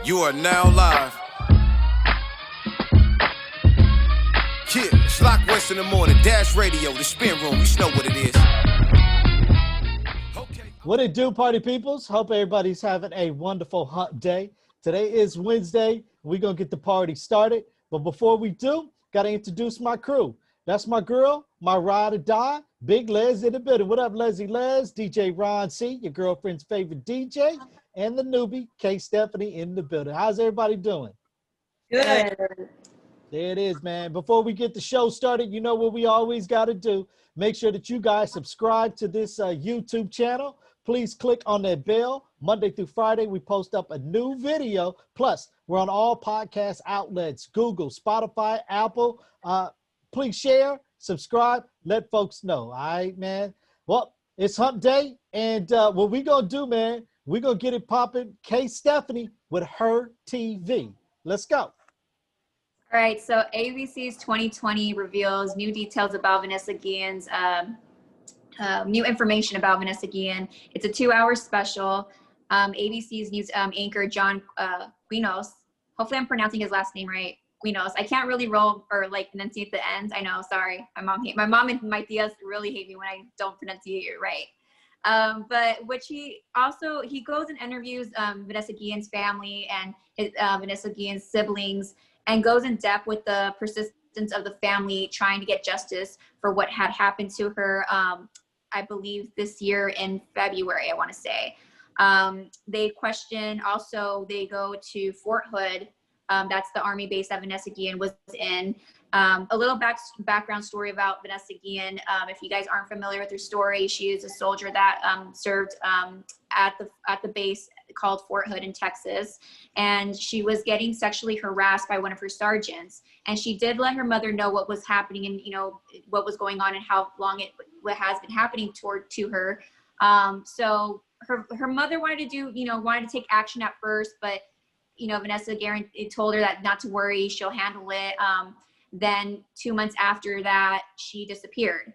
You are now live. Yeah, it's Lock West in the morning. Dash Radio, the spin room. You know what it is. Okay. What it do, party peoples? Hope everybody's having a wonderful hump day. Today is Wednesday. We're going to get the party started. But before we do, got to introduce my crew. That's my girl, my ride or die, Big Les in the building. What up, Leslie Les? DJ Ron C, your girlfriend's favorite DJ, and the newbie, K Stephanie in the building. How's everybody doing? Good. There it is, man. Before we get the show started, you know what we always got to do. Make sure that you guys subscribe to this YouTube channel. Please click on that bell. Monday through Friday, we post up a new video. Plus, we're on all podcast outlets, Google, Spotify, Apple. Please share, subscribe, let folks know. All right, man. Well, it's hump day. And what we going to do, man, we're going to get it popping. K Stephanie with HerTV. Let's go. All right, so ABC's 2020 reveals new details about Vanessa Guillen's, new information about Vanessa Guillen. It's a 2-hour special. ABC's news anchor, John Quinos, hopefully I'm pronouncing his last name right, Quinos. I can't really roll or like enunciate the ends. I know, sorry. My mom and my tias really hate me when I don't pronunciate it right. But which he goes and interviews Vanessa Guillen's family and Vanessa Guillen's siblings, and goes in depth with the persistence of the family trying to get justice for what had happened to her, I believe this year in February, I want to say. They question, also they go to Fort Hood. That's the Army base that Vanessa Guillen was in. A little background story about Vanessa Guillen. If you guys aren't familiar with her story, she is a soldier that served at the base called Fort Hood in Texas, and she was getting sexually harassed by one of her sergeants. And she did let her mother know what was happening and what was going on and how long what has been happening to her. So her mother wanted to take action at first, but Vanessa Guillen told her that not to worry, she'll handle it. Then 2 months after that, she disappeared.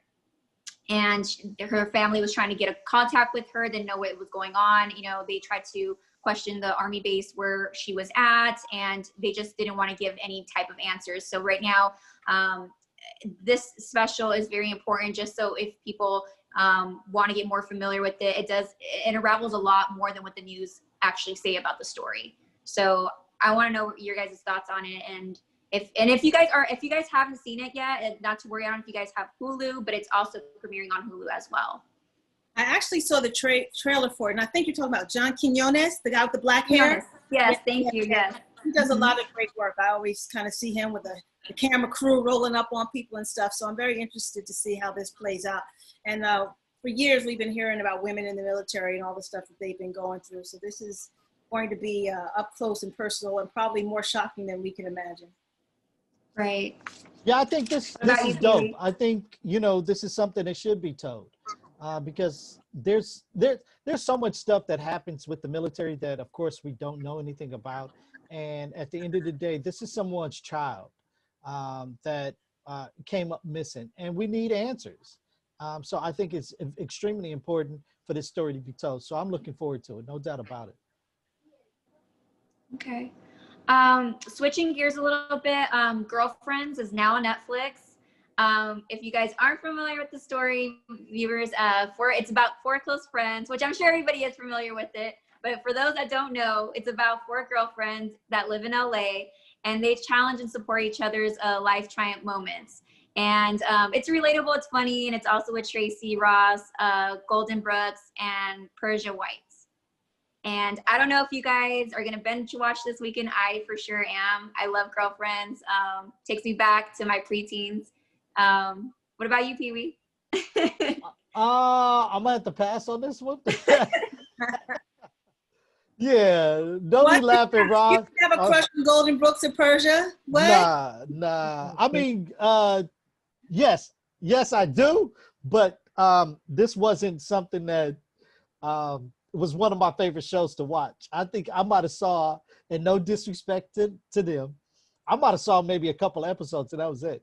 And her family was trying to get a contact with her, didn't know what was going on. They tried to question the Army base where she was at, and they just didn't want to give any type of answers. So right now, this special is very important, just so if people want to get more familiar with it, it unravels a lot more than what the news actually say about the story. So I want to know your guys' thoughts on it, and if you guys haven't seen it yet, and not to worry, I don't know if you guys have Hulu, but it's also premiering on Hulu as well. I actually saw the trailer for it, and I think you're talking about John Quinones, the guy with the black hair. Yes, thank you. Yes, he does a lot of great work. I always kind of see him with the camera crew rolling up on people and stuff. So I'm very interested to see how this plays out. And for years, we've been hearing about women in the military and all the stuff that they've been going through. So this is going to be up close and personal, and probably more shocking than we can imagine. Right. Yeah, I think this is dope. I think, this is something that should be told because there's so much stuff that happens with the military that, of course, we don't know anything about. And at the end of the day, this is someone's child that came up missing, and we need answers. So I think it's extremely important for this story to be told. So I'm looking forward to it, no doubt about it. Okay. Switching gears a little bit, GirlFriends is now on Netflix. If you guys aren't familiar with the story, viewers, it's about 4 close friends, which I'm sure everybody is familiar with it. But for those that don't know, it's about 4 girlfriends that live in LA, and they challenge and support each other's life triumph moments. And it's relatable, it's funny, and it's also with Tracy Ross, Golden Brooks, and Persia White. And I don't know if you guys are going to binge watch this weekend. I for sure am. I love GirlFriends. Takes me back to my preteens. What about you, Pee Wee? I'm going to have to pass on this one. Yeah, don't be laughing, Ron. You have a crush on Golden Brooks and Persia? What? Nah. I mean, yes, I do. But this wasn't something that was one of my favorite shows to watch. I think I might have saw, and no disrespect to them, I might have saw maybe a couple episodes, and that was it.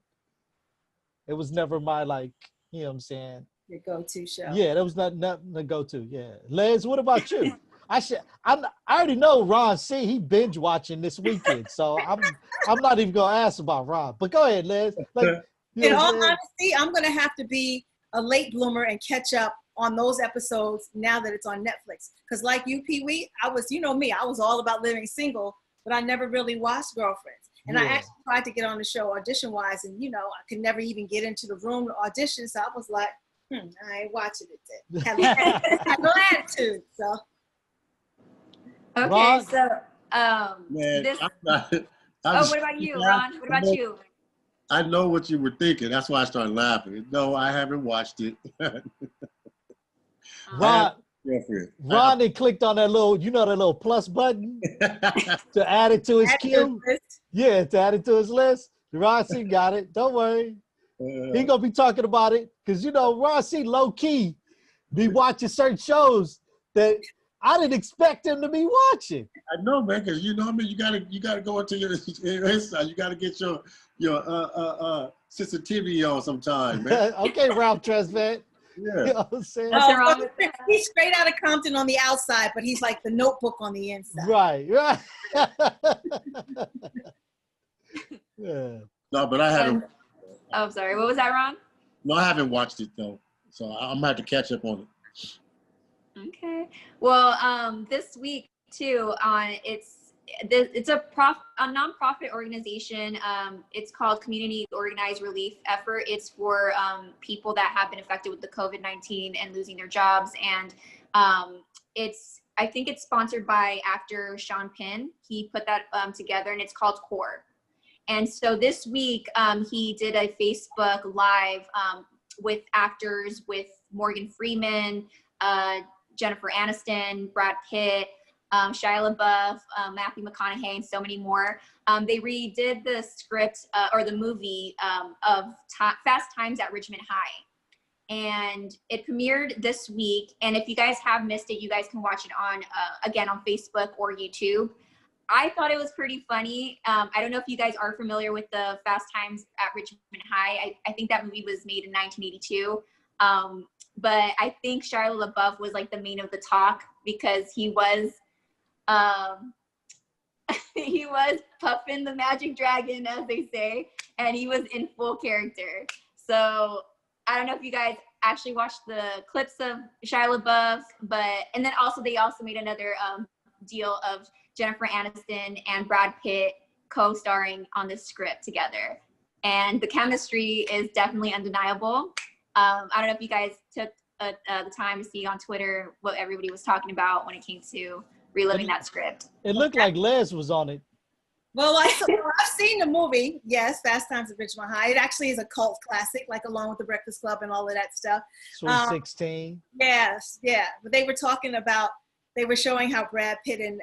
It was never my, like, you know what I'm saying? Your go-to show. Yeah, that was not the go-to, yeah. Les, what about you? I already know Ron C. He binge watching this weekend, so I'm not even gonna ask about Ron. But go ahead, Liz. Like, In all honesty, I'm gonna have to be a late bloomer and catch up on those episodes now that it's on Netflix. Because like you, Pee Wee, I was, you know me, I was all about living single, but I never really watched Girlfriends. And I actually tried to get on the show audition-wise, and I could never even get into the room to audition. So I was like, I ain't watching it then. Had no attitude, so. Okay, Ron? so Man, this. what about you, Ron? What about you? I know what you were thinking. That's why I started laughing. No, I haven't watched it. Ron had clicked on that little, that little plus button to add it to his queue. Yeah, to add it to his list. Ron C got it. Don't worry. He gonna be talking about it because Ron C low key be watching certain shows that I didn't expect him to be watching. I know, man, because you gotta go into your inside. You gotta get your sensitivity on sometime, man. Okay, Ralph Tresvant. Yeah. You know what I'm saying? He's straight out of Compton on the outside, but he's like the Notebook on the inside. Right. Yeah. No, but I haven't. Oh, sorry. What was that, Ron? No, I haven't watched it though, so I'm gonna have to catch up on it. Okay. Well, this week too, it's a nonprofit organization. It's called Community Organized Relief Effort. It's for people that have been affected with the COVID-19 and losing their jobs. And I think it's sponsored by actor Sean Penn. He put that together, and it's called CORE. And so this week, he did a Facebook Live with actors, with Morgan Freeman, Jennifer Aniston, Brad Pitt, Shia LaBeouf, Matthew McConaughey, and so many more. They redid the script or the movie of Fast Times at Richmond High. And it premiered this week. And if you guys have missed it, you guys can watch it again on Facebook or YouTube. I thought it was pretty funny. I don't know if you guys are familiar with the Fast Times at Richmond High. I think that movie was made in 1982. But I think Shia LaBeouf was like the main of the talk because he was puffing the magic dragon, as they say, and he was in full character. So I don't know if you guys actually watched the clips of Shia LaBeouf, and then they also made another deal of Jennifer Aniston and Brad Pitt co-starring on this script together. And the chemistry is definitely undeniable. I don't know if you guys took the time to see on Twitter what everybody was talking about when it came to reliving that script. It looked like Les was on it. Well, I've seen the movie, yes, Fast Times at Richmond High. It actually is a cult classic, like along with The Breakfast Club and all of that stuff. Sweet 16. Yes, yeah. But they were showing how Brad Pitt and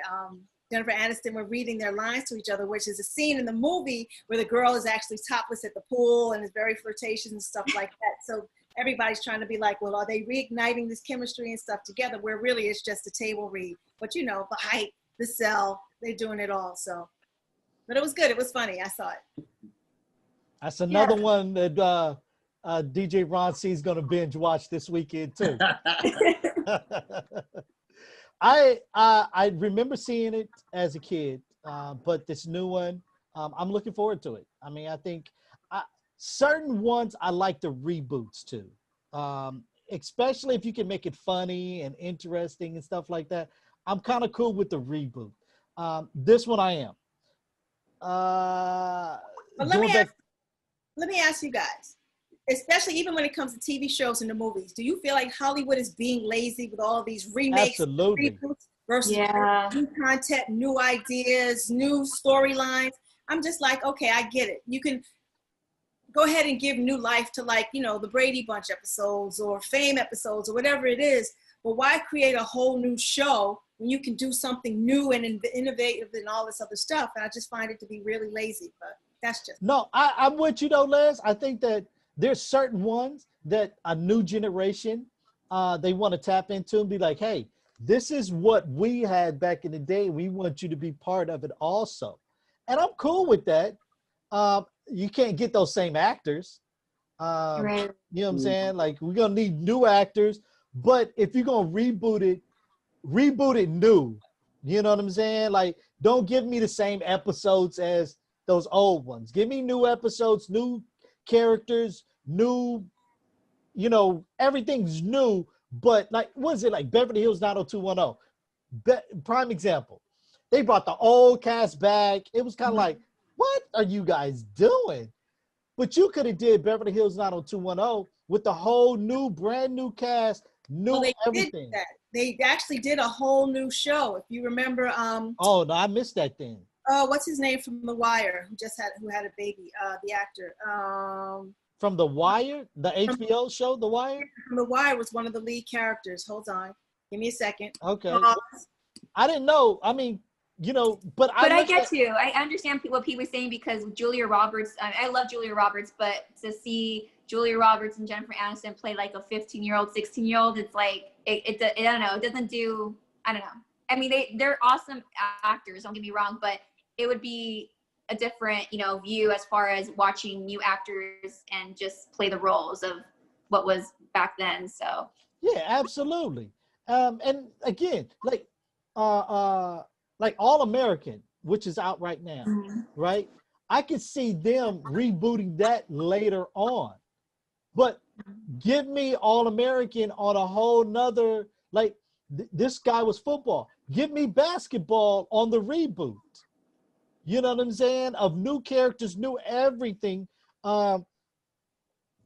Jennifer Aniston were reading their lines to each other, which is a scene in the movie where the girl is actually topless at the pool and is very flirtatious and stuff like that. So everybody's trying to be like, well, are they reigniting this chemistry and stuff together? Where really it's just a table read. But the height, the cell, they're doing it all. So, but it was good. It was funny. I saw it. That's another one that DJ Ron C is going to binge watch this weekend too. I remember seeing it as a kid, but this new one, I'm looking forward to it. I mean, I think certain ones I like the reboots too, especially if you can make it funny and interesting and stuff like that. I'm kind of cool with the reboot. This one I am. But let me ask you guys, especially even when it comes to TV shows and the movies, do you feel like Hollywood is being lazy with all of these remakes, reboots versus new content, new ideas, new storylines? I'm just like, okay, I get it. You can go ahead and give new life to the Brady Bunch episodes or Fame episodes or whatever it is, but why create a whole new show when you can do something new and innovative and all this other stuff? And I just find it to be really lazy, but that's just. No, I'm with you though, Les. I think that there's certain ones that a new generation, they want to tap into and be like, hey, this is what we had back in the day. We want you to be part of it also. And I'm cool with that. You can't get those same actors. Right. You know what I'm saying? Like, we're going to need new actors. But if you're going to reboot it, reboot it new. You know what I'm saying? Like, don't give me the same episodes as those old ones. Give me new episodes, new characters, new, you know, everything's new. But like, what is it, like Beverly Hills 90210? Prime example. They brought the old cast back. It was kind of like, what are you guys doing? But you could have did Beverly Hills 90210 with the whole new, brand new cast, new Well, they everything. did that. They actually did a whole new show. If you remember, Oh no, I missed that thing. what's his name from The Wire, who had a baby, the actor. From The Wire, the HBO show, The Wire. From The Wire was one of the lead characters. Hold on, give me a second. Okay, I didn't know. I mean, you know, but I get you. I understand what people are saying because Julia Roberts, I love Julia Roberts, but to see Julia Roberts and Jennifer Aniston play like a 15-year-old, 16-year-old, it's like, I don't know, it doesn't do, I don't know. I mean, they're awesome actors, don't get me wrong, but it would be a different, you know, view as far as watching new actors and just play the roles of what was back then, so. Yeah, absolutely. And again, like All American, which is out right now, right? I could see them rebooting that later on. But give me All American on a whole nother, like this guy was football. Give me basketball on the reboot. You know what I'm saying? Of new characters, new everything. And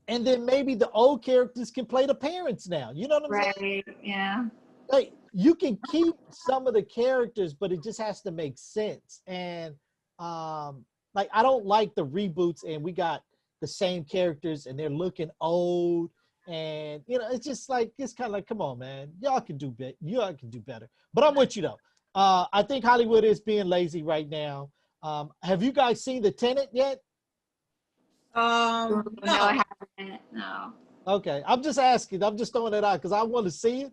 then maybe the old characters can play the parents now. You know what I'm saying? Right, yeah. Like, you can keep some of the characters, but it just has to make sense. And like, I don't like the reboots and we got the same characters and they're looking old. And, you know, it's just like, it's kind of like, come on, man, y'all can do better. But I'm with you though. I think Hollywood is being lazy right now. Have you guys seen The Tenant yet? No, I haven't. No. Okay, I'm just asking. I'm just throwing it out because I want to see it,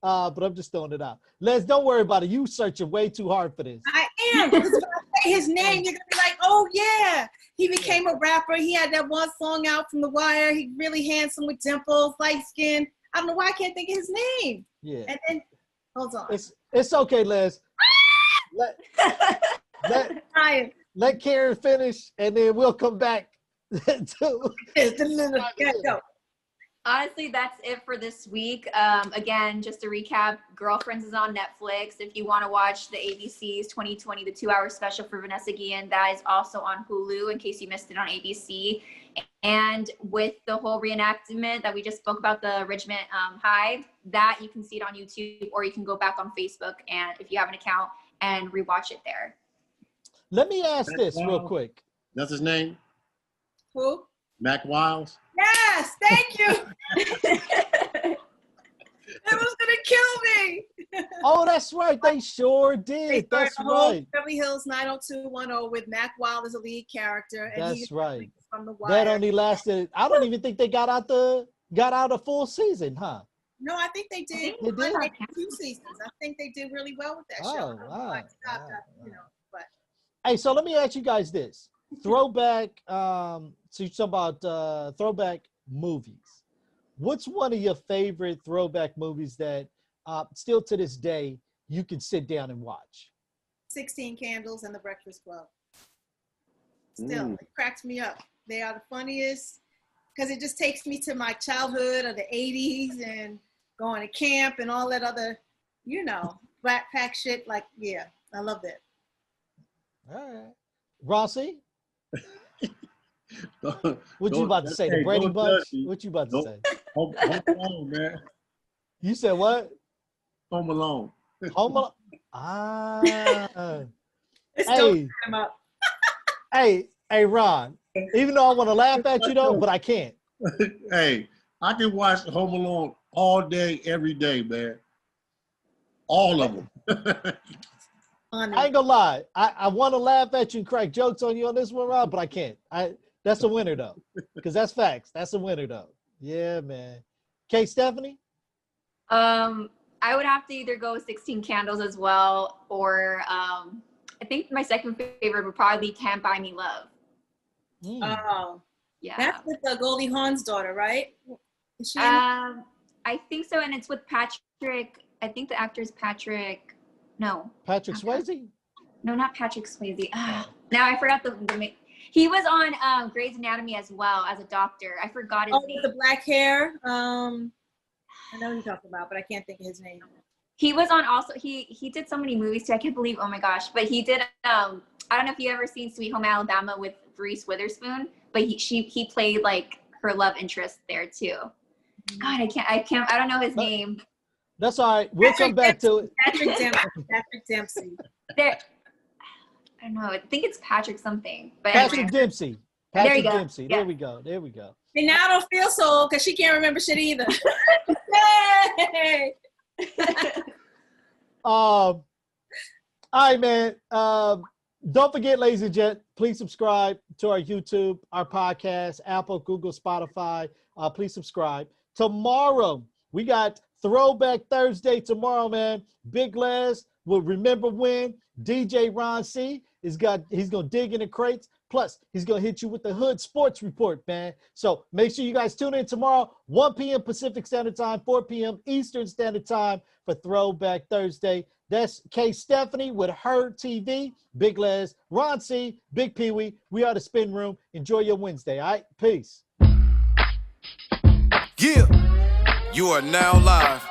but I'm just throwing it out. Les, don't worry about it. You searching way too hard for this. I am. Because when I say his name, you're gonna be like, oh yeah, he became a rapper. He had that one song out from The Wire. He really handsome with dimples, light skin. I don't know why I can't think of his name. Yeah. And then, hold on. It's okay, Les. Let Karen finish, and then we'll come back to. Go. Honestly, that's it for this week. Again, just to recap, GirlFriends is on Netflix. If you want to watch the ABC's 2020, the 2-hour special for Vanessa Guillen, that is also on Hulu in case you missed it on ABC. And with the whole reenactment that we just spoke about, the Richmond Hive, that you can see it on YouTube, or you can go back on Facebook and if you have an account and rewatch it there. Let me ask this real quick. That's his name? Who? Mac Wiles? Yes, thank you. It was gonna kill me. Oh, that's right. They sure did. That's right. Beverly Hills 90210 with Mac Wild as a lead character. And That's right. From The Wire. That only lasted. I don't even think they got out a full season, huh? No, I think they did. They did? 2 seasons. I think they did really well with that show. Wow. You know, but. Hey, so let me ask you guys this. Throwback, so you're talking about throwback movies. What's one of your favorite throwback movies that still to this day you can sit down and watch? 16 Candles and The Breakfast Club. Still, it cracks me up. They are the funniest because it just takes me to my childhood of the 80s and going to camp and all that other, you know, backpack shit. Like, yeah, I love that. All right. Rossi? What you about to say? The Brady Bunch? What you about to say? Home Alone, man. You said what? Home Alone. Home Alone. Ah. Hey. Hey, Ron. Even though I want to laugh at you though, but I can't. Hey, I can watch Home Alone all day, every day, man. All of them. I ain't gonna lie. I want to laugh at you and crack jokes on you on this one, Ron, but I can't. That's a winner though, because that's facts. That's a winner though. Yeah, man. Okay, Stephanie? I would have to either go with 16 Candles as well, or I think my second favorite would probably be Can't Buy Me Love. Oh, yeah. That's with Goldie Hawn's daughter, right? Is she I think so, and it's with Patrick. I think the actor is Patrick Swayze? No, not Patrick Swayze. Now I forgot the he was on Grey's Anatomy as well as a doctor. I forgot his name. With the black hair. I know who you're talking about, but I can't think of his name. He was on also, he did so many movies too. I can't believe, oh my gosh. But he did, I don't know if you ever seen Sweet Home Alabama with Reese Witherspoon, but he played like her love interest there too. God, I don't know his name. That's all right. We'll come back to it. Patrick Dempsey. There, I don't know. I think it's Patrick something. But Patrick anyway. Dempsey. There Patrick you go. Dempsey. Yeah. There we go. There we go. And now I don't feel so old because she can't remember shit either. Hey! All right, man. Don't forget, ladies and gents, please subscribe to our YouTube, our podcast, Apple, Google, Spotify. Please subscribe. Tomorrow, we got Throwback Thursday tomorrow, man. Big Les will remember when. DJ Ron C. he's going to dig in the crates. Plus, he's going to hit you with the Hood Sports Report, man. So make sure you guys tune in tomorrow, 1 p.m. Pacific Standard Time, 4 p.m. Eastern Standard Time for Throwback Thursday. That's K. Stephanie with HerTV, Big Les, Ron C., Bigg Pwee. We are the Spin Room. Enjoy your Wednesday, all right? Peace. Yeah, you are now live